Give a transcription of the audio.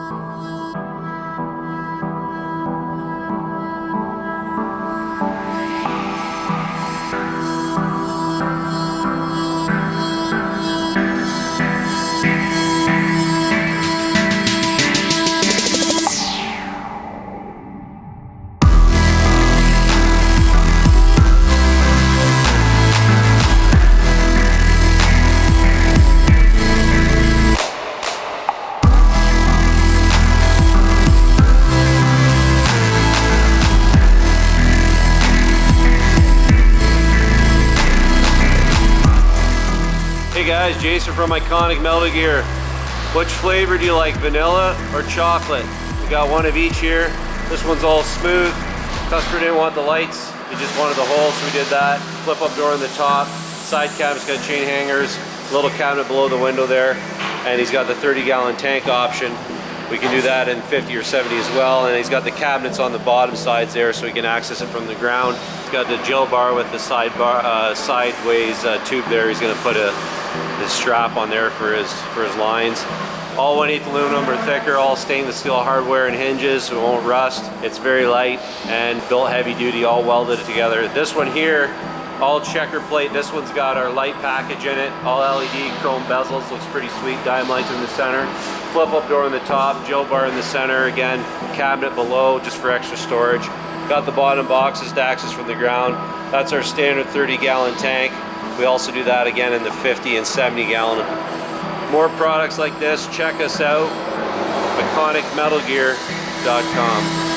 Hey guys, Jason from Iconic Metal Gear. Which flavor do you like, vanilla or chocolate? We got one of each here. This one's all smooth. Customer didn't want the lights, he just wanted the hole, so we did that. Flip up door on the top. Side cabinet's got chain hangers, little cabinet below the window there, and he's got the 30-gallon tank option. We can do that in 50 or 70 as well, and he's got the cabinets on the bottom sides there so we can access it from the ground. He's got the Jill bar with the sideways tube there. He's going to put the strap on there for his lines. All 1/8 aluminum or thicker, all stainless steel hardware and hinges, so it won't rust. It's very light and built heavy duty, all welded together. This one here, all checker plate. This one's got our light package in it, all LED chrome bezels, looks pretty sweet. Dime lights in the center, flip up door in the top, Jill bar in the center, again cabinet below just for extra storage. Got the bottom boxes to access from the ground. That's our standard 30-gallon tank. We also do that again in the 50 and 70-gallon. More products like this, check us out, iconicmetalgear.com.